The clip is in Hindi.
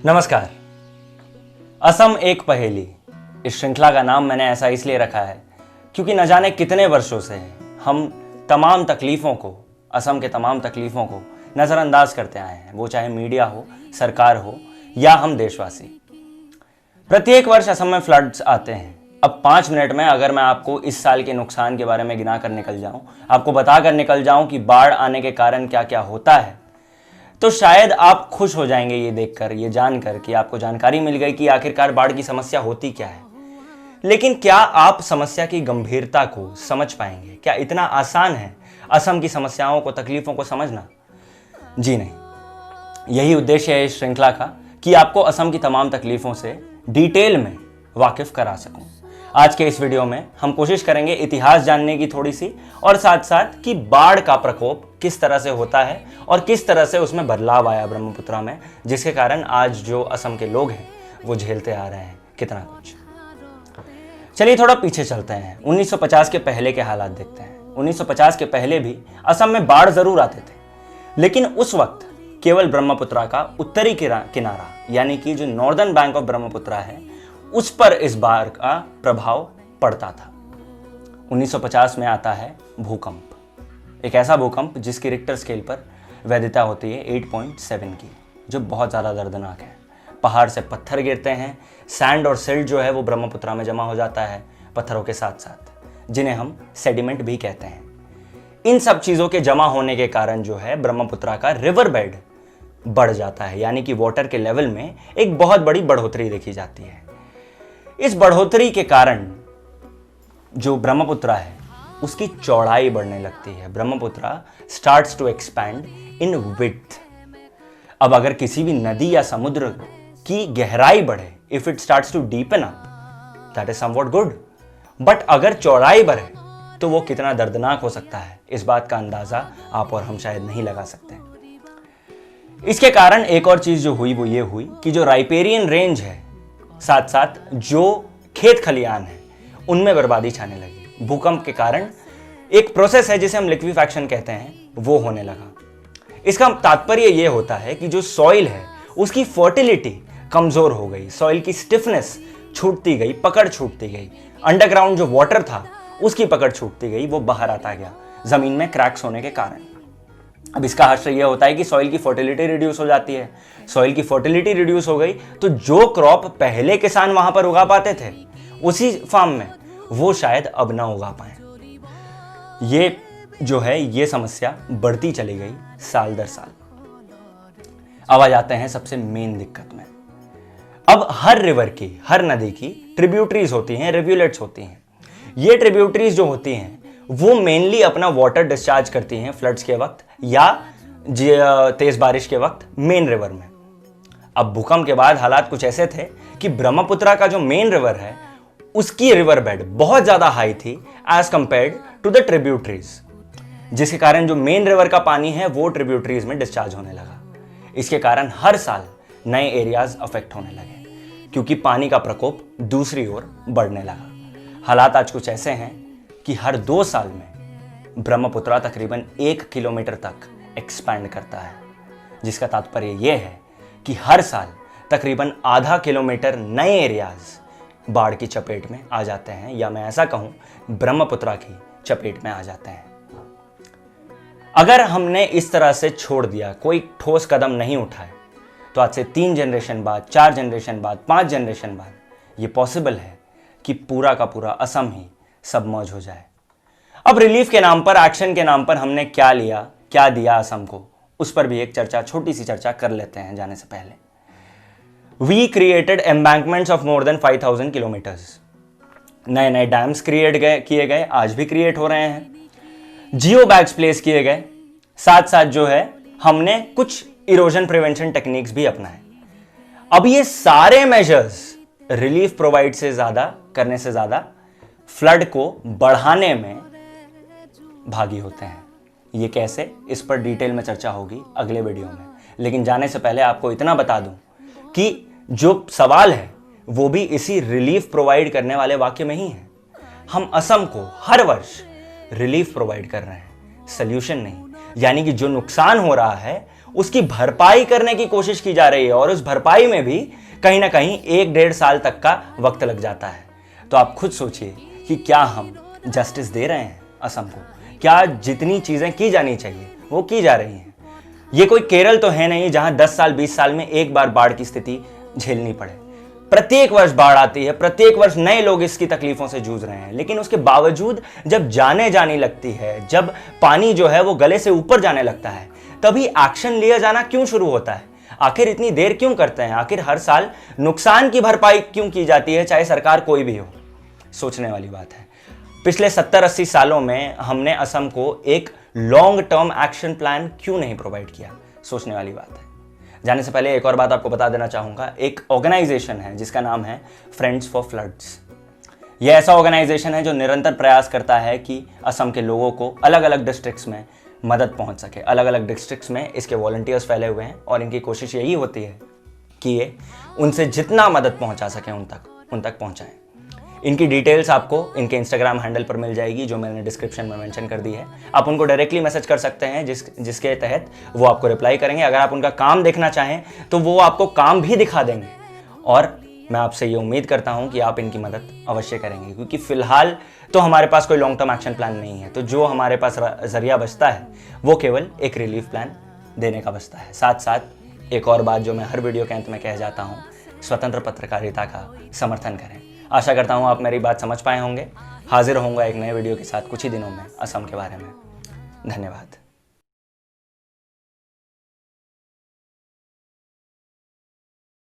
नमस्कार। असम एक पहेली, इस श्रृंखला का नाम मैंने ऐसा इसलिए रखा है क्योंकि न जाने कितने वर्षों से हम तमाम तकलीफों को, असम के तमाम तकलीफों को नज़रअंदाज करते आए हैं, वो चाहे मीडिया हो, सरकार हो या हम देशवासी। प्रत्येक वर्ष असम में फ्लड्स आते हैं। अब 5 मिनट में अगर मैं आपको इस साल के नुकसान के बारे में गिना कर निकल जाऊं, आपको बता कर निकल जाऊं कि बाढ़ आने के कारण क्या क्या होता है, तो शायद आप खुश हो जाएंगे ये देखकर, ये जानकर कि आपको जानकारी मिल गई कि आखिरकार बाढ़ की समस्या होती क्या है। लेकिन क्या आप समस्या की गंभीरता को समझ पाएंगे? क्या इतना आसान है असम की समस्याओं को, तकलीफों को समझना? जी नहीं। यही उद्देश्य है इस श्रृंखला का कि आपको असम की तमाम तकलीफों से डिटेल में वाकिफ करा सकूं। आज के इस वीडियो में हम कोशिश करेंगे इतिहास जानने की थोड़ी सी, और साथ साथ कि बाढ़ का प्रकोप किस तरह से होता है और किस तरह से उसमें बदलाव आया ब्रह्मपुत्रा में, जिसके कारण आज जो असम के लोग हैं वो झेलते आ रहे हैं कितना कुछ। चलिए थोड़ा पीछे चलते हैं, 1950 के पहले के हालात देखते हैं। 1950 के पहले भी असम में बाढ़ जरूर आते थे, लेकिन उस वक्त केवल ब्रह्मपुत्रा का उत्तरी किनारा यानी कि जो नॉर्दर्न बैंक ऑफ ब्रह्मपुत्रा है उस पर इस बाढ़ का प्रभाव पड़ता था। 1950 में आता है भूकंप, एक ऐसा भूकंप जिसकी रिक्टर स्केल पर वैधता होती है 8.7 की, जो बहुत ज़्यादा दर्दनाक है। पहाड़ से पत्थर गिरते हैं, सैंड और सिल्ट जो है वो ब्रह्मपुत्रा में जमा हो जाता है पत्थरों के साथ साथ, जिन्हें हम सेडिमेंट भी कहते हैं। इन सब चीज़ों के जमा होने के कारण जो है ब्रह्मपुत्रा का रिवर बेड बढ़ जाता है, यानी कि वाटर के लेवल में एक बहुत बड़ी बढ़ोतरी देखी जाती है। इस बढ़ोतरी के कारण जो ब्रह्मपुत्रा है उसकी चौड़ाई बढ़ने लगती है। Brahmaputra starts to expand in width. अब अगर किसी भी नदी या समुद्र की गहराई बढ़े, if it starts to deepen up, that is somewhat good. But अगर चौड़ाई बढ़े तो वो कितना दर्दनाक हो सकता है, इस बात का अंदाजा आप और हम शायद नहीं लगा सकते। इसके कारण एक और चीज जो हुई वो ये हुई कि जो राइपेरियन रेंज है, साथ साथ जो खेत खलियान है, उनमें बर्बादी छाने लगी। भूकंप के कारण एक प्रोसेस है जिसे हम लिक्विफैक्शन कहते हैं, वो होने लगा। इसका तात्पर्य यह होता है कि जो सॉइल है उसकी फर्टिलिटी कमजोर हो गई, सॉइल की स्टिफनेस छूटती गई, पकड़ छूटती गई। अंडरग्राउंड जो वाटर था उसकी पकड़ छूटती गई, वो बाहर आता गया जमीन में क्रैक्स होने के कारण। अब इसका आश्चर्य यह होता है कि सॉइल की फर्टिलिटी रिड्यूस हो जाती है। सॉइल की फर्टिलिटी रिड्यूस हो गई तो जो क्रॉप पहले किसान वहां पर उगा पाते थे उसी फार्म में, वो शायद अब ना उगा पाए। ये जो है ये समस्या बढ़ती चली गई साल दर साल। अब आ जाते हैं सबसे मेन दिक्कत में। अब हर रिवर की, हर नदी की ट्रिब्यूटरीज होती हैं, रिव्यूलेट्स होती हैं। ये ट्रिब्यूटरीज जो होती हैं वो मेनली अपना वाटर डिस्चार्ज करती हैं फ्लड्स के वक्त या तेज बारिश के वक्त मेन रिवर में। अब भूकंप के बाद हालात कुछ ऐसे थे कि ब्रह्मपुत्रा का जो मेन रिवर है उसकी रिवर बेड बहुत ज्यादा हाई थी as compared to the tributaries, जिसके कारण जो मेन रिवर का पानी है वो ट्रिब्यूटरीज में डिस्चार्ज होने लगा। इसके कारण हर साल नए एरियाज अफेक्ट होने लगे क्योंकि पानी का प्रकोप दूसरी ओर बढ़ने लगा। हालात आज कुछ ऐसे हैं कि हर 2 साल में ब्रह्मपुत्रा तकरीबन 1 किलोमीटर तक एक्सपैंड करता है, जिसका तात्पर्य यह है कि हर साल तकरीबन आधा किलोमीटर नए एरियाज बाढ़ की चपेट में आ जाते हैं, या मैं ऐसा कहूं ब्रह्मपुत्रा की चपेट में आ जाते हैं। अगर हमने इस तरह से छोड़ दिया, कोई ठोस कदम नहीं उठाए, तो आज से 3 जनरेशन बाद, 4 जनरेशन बाद, 5 जनरेशन बाद ये पॉसिबल है कि पूरा का पूरा असम ही सबमर्ज हो जाए। अब रिलीफ के नाम पर, एक्शन के नाम पर हमने क्या लिया, क्या दिया असम को, उस पर भी एक चर्चा, छोटी सी चर्चा कर लेते हैं जाने से पहले। We created embankments of more than 5000 kilometres. नए नए डैम्स किए गए, आज भी क्रिएट हो रहे हैं। जियो बैग्स प्लेस किए गए, साथ साथ जो है हमने कुछ इरोजन प्रिवेंशन टेक्निक्स भी अपनाए। अब ये सारे मेजर्स रिलीफ प्रोवाइड करने से ज्यादा फ्लड को बढ़ाने में भागी होते हैं। ये कैसे, इस पर डिटेल में चर्चा होगी अगले वीडियो में। लेकिन जाने से पहले आपको इतना बता दूं कि जो सवाल है वो भी इसी रिलीफ प्रोवाइड करने वाले वाक्य में ही है। हम असम को हर वर्ष रिलीफ प्रोवाइड कर रहे हैं, सॉल्यूशन नहीं। यानी कि जो नुकसान हो रहा है उसकी भरपाई करने की कोशिश की जा रही है और उस भरपाई में भी कहीं ना कहीं 1-1.5 साल तक का वक्त लग जाता है। तो आप खुद सोचिए कि क्या हम जस्टिस दे रहे हैं असम को? क्या जितनी चीजें की जानी चाहिए वो की जा रही हैं? ये कोई केरल तो है नहीं जहां 10 साल 20 साल में एक बार बाढ़ की स्थिति झेलनी पड़े। प्रत्येक वर्ष बाढ़ आती है, प्रत्येक वर्ष नए लोग इसकी तकलीफों से जूझ रहे हैं, लेकिन उसके बावजूद जब जाने जाने लगती है, जब पानी जो है वो गले से ऊपर जाने लगता है, तभी एक्शन लिया जाना क्यों शुरू होता है? आखिर इतनी देर क्यों करते हैं? आखिर हर साल नुकसान की भरपाई क्यों की जाती है, चाहे सरकार कोई भी हो? सोचने वाली बात है। पिछले 70-80 सालों में हमने असम को एक लॉन्ग टर्म एक्शन प्लान क्यों नहीं प्रोवाइड किया? सोचने वाली बात है। जाने से पहले एक और बात आपको बता देना चाहूंगा। एक ऑर्गेनाइजेशन है जिसका नाम है फ्रेंड्स फॉर फ्लड्स। यह ऐसा ऑर्गेनाइजेशन है जो निरंतर प्रयास करता है कि असम के लोगों को अलग अलग डिस्ट्रिक्ट्स में मदद पहुंच सके। अलग अलग डिस्ट्रिक्ट्स में इसके वॉलंटियर्स फैले हुए हैं और इनकी कोशिश यही होती है कि ये उनसे जितना मदद पहुंचा सके उन तक पहुंचाएं। इनकी डिटेल्स आपको इनके इंस्टाग्राम हैंडल पर मिल जाएगी, जो मैंने डिस्क्रिप्शन में मेंशन कर दी है। आप उनको डायरेक्टली मैसेज कर सकते हैं, जिसके तहत वो आपको रिप्लाई करेंगे। अगर आप उनका काम देखना चाहें तो वो आपको काम भी दिखा देंगे। और मैं आपसे ये उम्मीद करता हूं कि आप इनकी मदद अवश्य करेंगे, क्योंकि फिलहाल तो हमारे पास कोई लॉन्ग टर्म एक्शन प्लान नहीं है। तो जो हमारे पास जरिया बचता है वो केवल एक रिलीफ प्लान देने का बचता है। साथ साथ एक और बात जो मैं हर वीडियो के अंत में कह जाता हूँ, स्वतंत्र पत्रकारिता का समर्थन करें। आशा करता हूँ आप मेरी बात समझ पाए होंगे। हाजिर होऊंगा एक नए वीडियो के साथ कुछ ही दिनों में असम के बारे में। धन्यवाद।